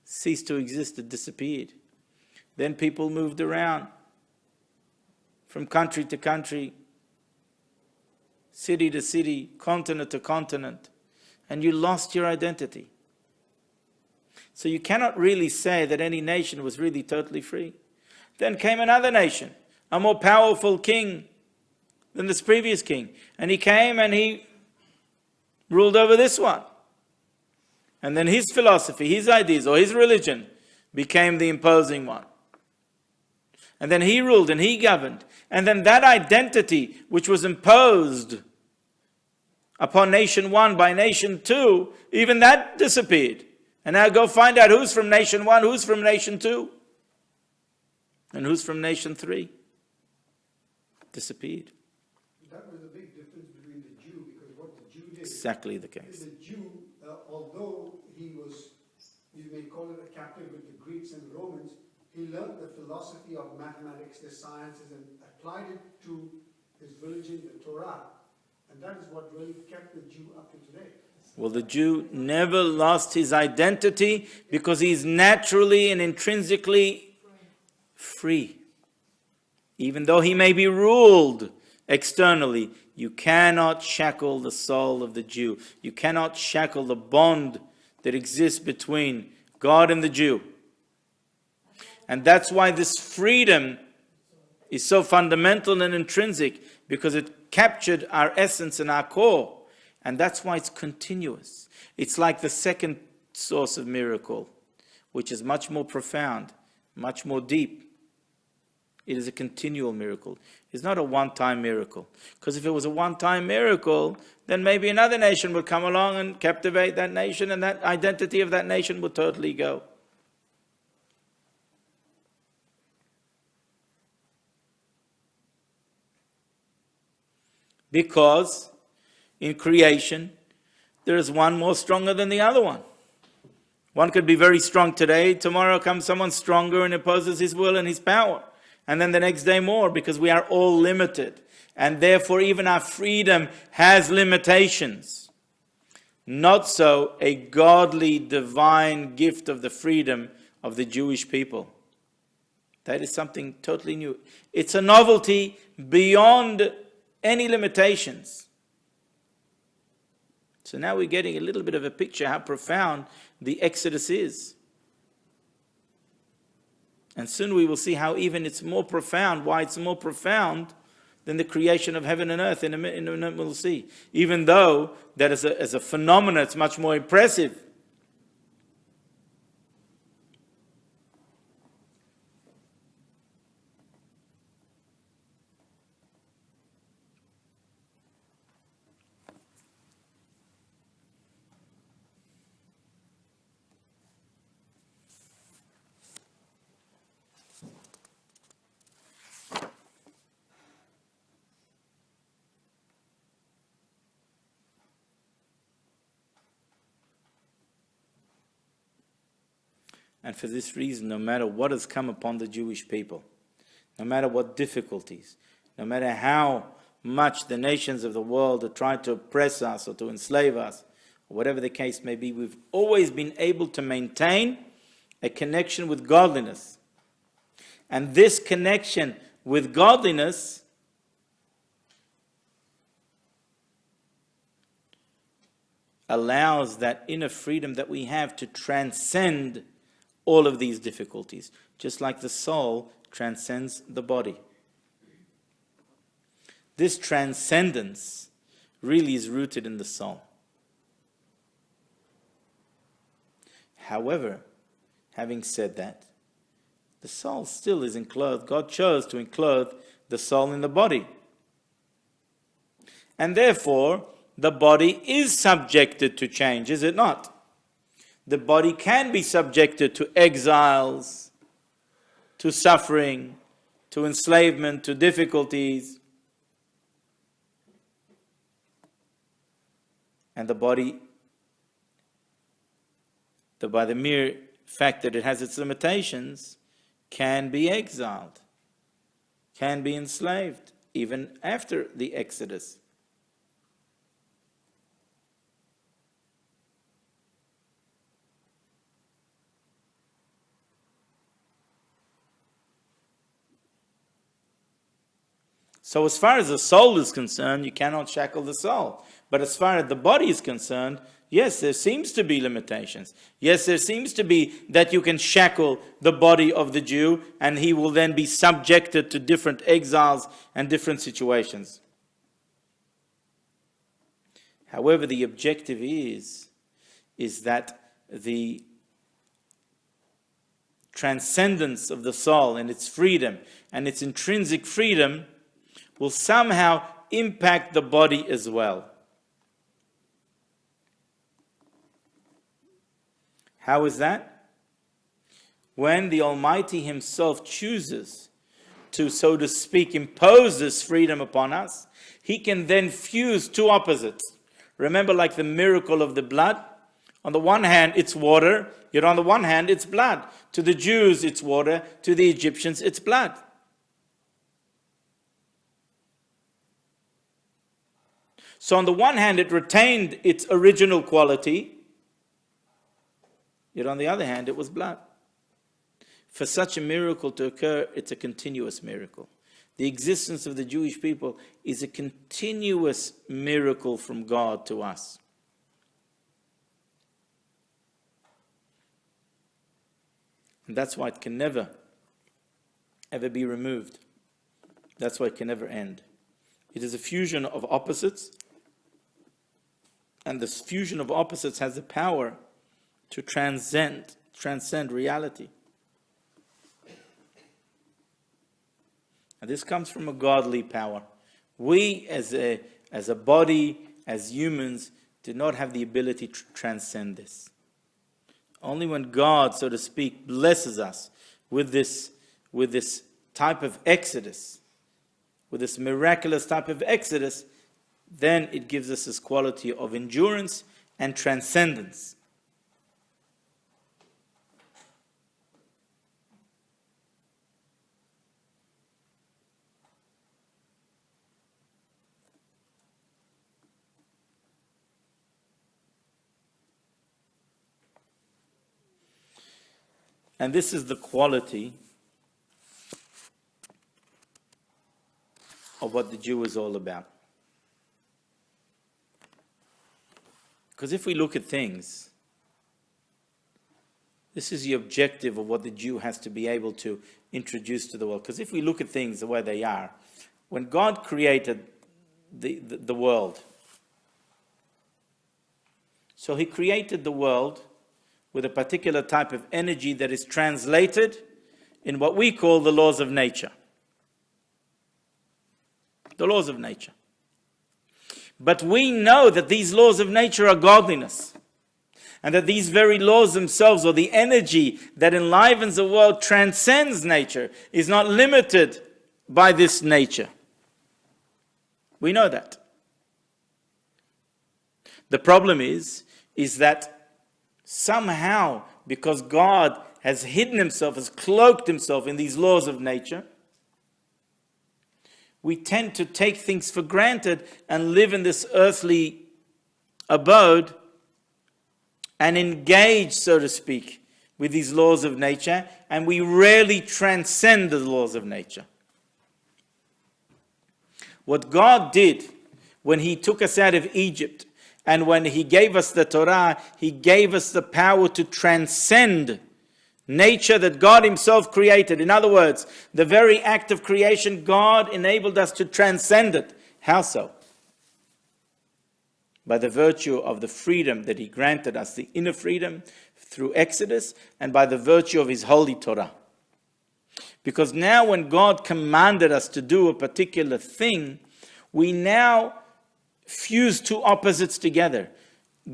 Speaker 1: ceased to exist, it disappeared. Then people moved around from country to country, city to city, continent to continent, and you lost your identity. So you cannot really say that any nation was really totally free. Then came another nation, a more powerful king than this previous king. And he came and he ruled over this one. And then his philosophy, his ideas, or his religion became the imposing one. And then he ruled and he governed. And then that identity, which was imposed upon nation one by nation two, even that disappeared. And now go find out who's from nation one, who's from nation two, and who's from nation three. Disappeared.
Speaker 3: That was the big difference between the Jew, because what the Jew did...
Speaker 1: Exactly the case.
Speaker 3: The Jew, although he was, you may call it a captive with the Greeks and the Romans, he learned the philosophy of mathematics, the sciences, and applied it to his religion, the Torah. And that is what really kept the Jew up to today.
Speaker 1: Well, the Jew never lost his identity because he's naturally and intrinsically free. Even though he may be ruled externally, you cannot shackle the soul of the Jew. You cannot shackle the bond that exists between God and the Jew. And that's why this freedom is so fundamental and intrinsic, because it captured our essence and our core. And that's why it's continuous. It's like the second source of miracle, which is much more profound, much more deep. It is a continual miracle. It's not a one-time miracle. Because if it was a one-time miracle, then maybe another nation would come along and captivate that nation, and that identity of that nation would totally go. Because in creation, there is one more stronger than the other one. One could be very strong today, tomorrow comes someone stronger and opposes his will and his power. And then the next day more, because we are all limited. And therefore even our freedom has limitations. Not so a godly, divine gift of the freedom of the Jewish people. That is something totally new. It's a novelty beyond any limitations. So now we're getting a little bit of a picture how profound the Exodus is. And soon we will see how even it's more profound, why it's more profound than the creation of heaven and earth in a minute we'll see. Even though that as a phenomenon, it's much more impressive. And for this reason, no matter what has come upon the Jewish people, no matter what difficulties, no matter how much the nations of the world have tried to oppress us or to enslave us, or whatever the case may be, we've always been able to maintain a connection with godliness. And this connection with godliness allows that inner freedom that we have to transcend all of these difficulties, just like the soul transcends the body. This transcendence really is rooted in the soul. However, having said that, the soul still is enclosed. God chose to enclose the soul in the body. And therefore, the body is subjected to change, is it not? The body can be subjected to exiles, to suffering, to enslavement, to difficulties. And the body, by the mere fact that it has its limitations, can be exiled, can be enslaved, even after the Exodus. So as far as the soul is concerned, you cannot shackle the soul. But as far as the body is concerned, yes, there seems to be limitations. Yes, there seems to be that you can shackle the body of the Jew and he will then be subjected to different exiles and different situations. However, the objective is that the transcendence of the soul and its freedom and its intrinsic freedom will somehow impact the body as well. How is that? When the Almighty Himself chooses to, so to speak, impose this freedom upon us, He can then fuse two opposites. Remember, like the miracle of the blood? On the one hand, it's water, yet on the one hand, it's blood. To the Jews, it's water. To the Egyptians, it's blood. So on the one hand, it retained its original quality, yet on the other hand, it was blood. For such a miracle to occur, it's a continuous miracle. The existence of the Jewish people is a continuous miracle from God to us. And that's why it can never, ever be removed. That's why it can never end. It is a fusion of opposites, and this fusion of opposites has the power to transcend reality. And this comes from a godly power. We as a body, as humans, do not have the ability to transcend this. Only when God, so to speak, blesses us with this type of exodus, with this miraculous type of exodus, then it gives us this quality of endurance and transcendence. And this is the quality of what the Jew is all about. Because if we look at things, this is the objective of what the Jew has to be able to introduce to the world. Because if we look at things the way they are, when God created the world, so he created the world with a particular type of energy that is translated in what we call the laws of nature. The laws of nature. But we know that these laws of nature are godliness. And that these very laws themselves, or the energy that enlivens the world, transcends nature, is not limited by this nature. We know that. The problem is that somehow, because God has hidden himself, has cloaked himself in these laws of nature, we tend to take things for granted and live in this earthly abode and engage, so to speak, with these laws of nature, and we rarely transcend the laws of nature. What God did when he took us out of Egypt, and when he gave us the Torah, he gave us the power to transcend nature that God himself created. In other words, the very act of creation, God enabled us to transcend it. How so? By the virtue of the freedom that he granted us, the inner freedom through Exodus, and by the virtue of his holy Torah. Because now when God commanded us to do a particular thing, we now fuse two opposites together.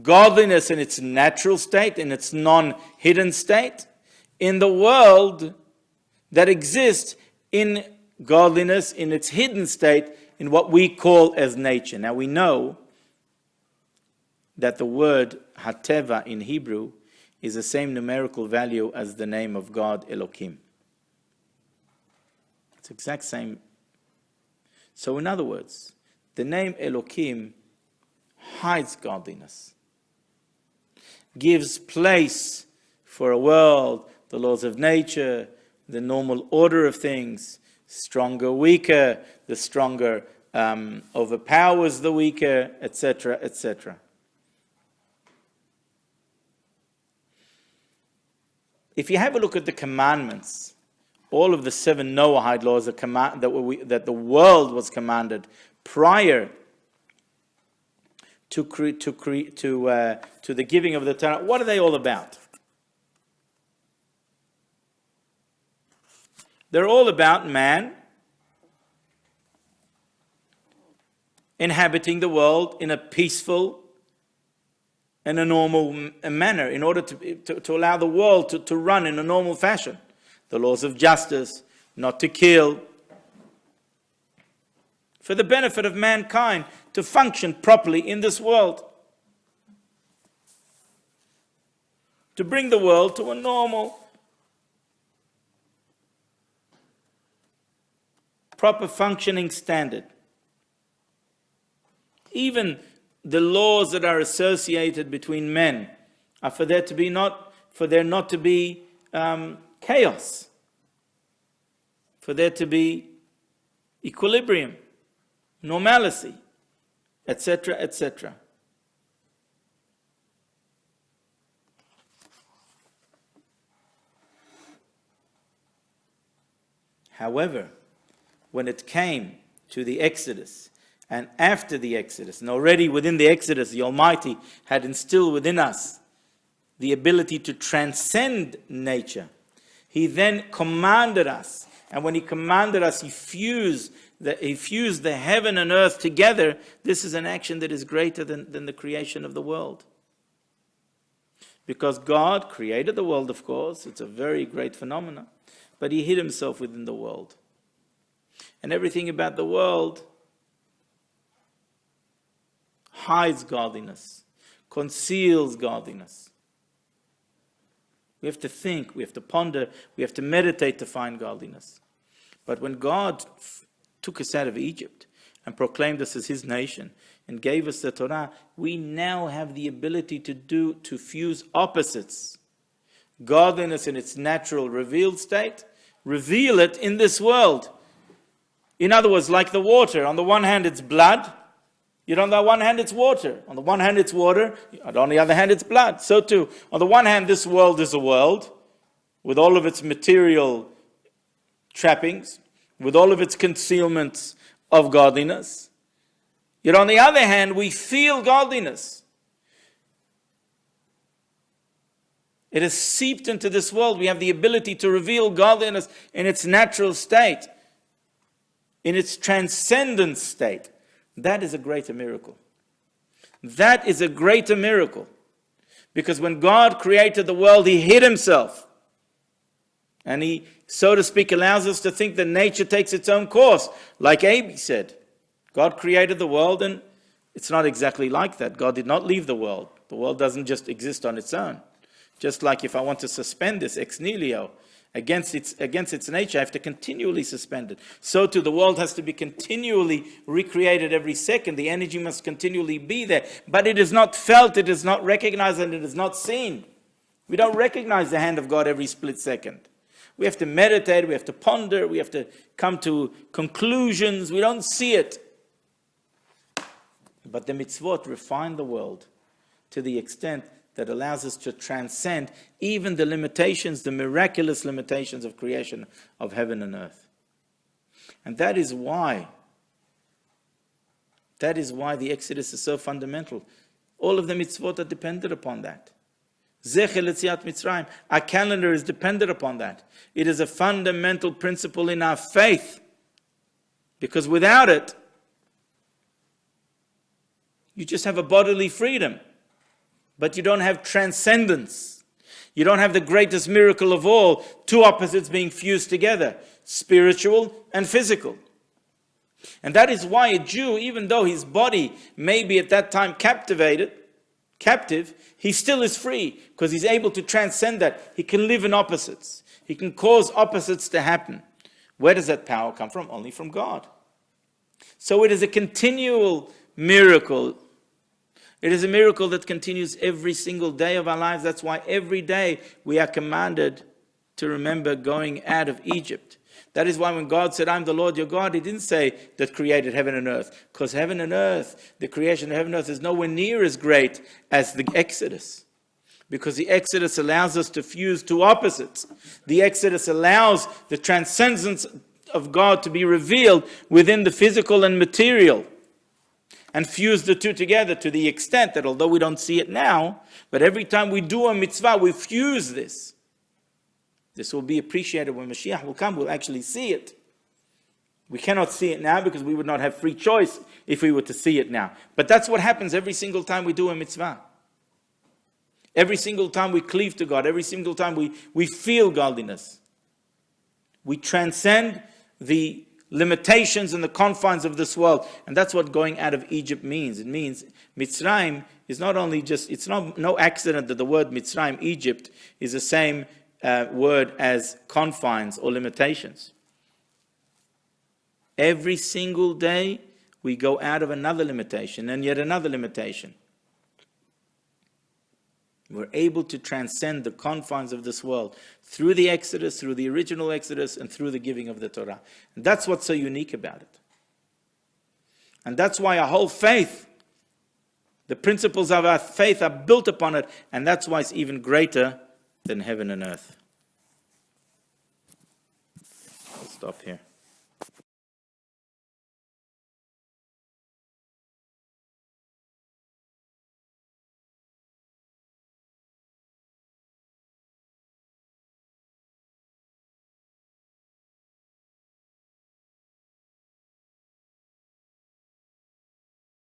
Speaker 1: Godliness in its natural state, in its non-hidden state, in the world that exists in godliness, in its hidden state, in what we call as nature. Now we know that the word Hateva in Hebrew is the same numerical value as the name of God, Elohim. It's the exact same. So in other words, the name Elohim hides godliness, gives place for a world, the laws of nature, the normal order of things, stronger, weaker, the stronger overpowers the weaker, etc., etc. If you have a look at the commandments, all of the 7 Noahide laws that the world was commanded prior to the giving of the Torah, what are they all about? They're all about man inhabiting the world in a peaceful and a normal manner, in order to allow the world to run in a normal fashion. The laws of justice, not to kill, for the benefit of mankind to function properly in this world. To bring the world to a normal, proper functioning standard. Even the laws that are associated between men are for there not to be chaos, for there to be equilibrium, normalcy, etc., etc. However, when it came to the Exodus, and after the Exodus, and already within the Exodus, the Almighty had instilled within us the ability to transcend nature. He then commanded us and when he commanded us, he fused the heaven and earth together. This is an action that is greater than the creation of the world. Because God created the world, of course, it's a very great phenomenon, but he hid himself within the world. And everything about the world hides godliness, conceals godliness. We have to think, we have to ponder, we have to meditate to find godliness. But when God took us out of Egypt and proclaimed us as his nation and gave us the Torah, we now have the ability to fuse opposites. Godliness in its natural revealed state, reveal it in this world. In other words, like the water, on the one hand it's blood, yet on the one hand it's water. On the one hand it's water, on the other hand it's blood. So too, on the one hand this world is a world with all of its material trappings, with all of its concealments of godliness. Yet on the other hand, we feel godliness. It has seeped into this world. We have the ability to reveal godliness in its natural state, in its transcendent state. That is a greater miracle. That is a greater miracle. Because when God created the world, he hid himself. And he, so to speak, allows us to think that nature takes its own course. Like Abi said, God created the world, and it's not exactly like that. God did not leave the world. The world doesn't just exist on its own. Just like if I want to suspend this ex nihilo against its nature, I have to continually suspend it. So too, the world has to be continually recreated every second. The energy must continually be there. But it is not felt, it is not recognized, and it is not seen. We don't recognize the hand of God every split second. We have to meditate, we have to ponder, we have to come to conclusions. We don't see it. But the mitzvot refine the world to the extent that allows us to transcend even the limitations, the miraculous limitations of creation of heaven and earth. And that is why the Exodus is so fundamental. All of the mitzvot are dependent upon that. Zecher L'Tziat Mitzrayim. Our calendar is dependent upon that. It is a fundamental principle in our faith. Because without it, you just have a bodily freedom. But you don't have transcendence. You don't have the greatest miracle of all, two opposites being fused together, spiritual and physical. And that is why a Jew, even though his body may be at that time captive, he still is free because he's able to transcend that. He can live in opposites. He can cause opposites to happen. Where does that power come from? Only from God. So it is a continual miracle. It is a miracle that continues every single day of our lives. That's why every day we are commanded to remember going out of Egypt. That is why when God said, I'm the Lord your God, he didn't say that created heaven and earth. Because heaven and earth, the creation of heaven and earth is nowhere near as great as the Exodus. Because the Exodus allows us to fuse two opposites. The Exodus allows the transcendence of God to be revealed within the physical and material. And fuse the two together to the extent that although we don't see it now, but every time we do a mitzvah, we fuse this. This will be appreciated when Mashiach will come, we'll actually see it. We cannot see it now because we would not have free choice if we were to see it now. But that's what happens every single time we do a mitzvah. Every single time we cleave to God, every single time we feel godliness. We transcend the limitations and the confines of this world. And that's what going out of Egypt means. It means Mitzrayim is not only just, it's no accident that the word Mitzrayim, Egypt, is the same word as confines or limitations. Every single day we go out of another limitation and yet another limitation. We're able to transcend the confines of this world through the Exodus, through the original Exodus, and through the giving of the Torah. And that's what's so unique about it. And that's why our whole faith, the principles of our faith are built upon it, and that's why it's even greater than heaven and earth. I'll stop here.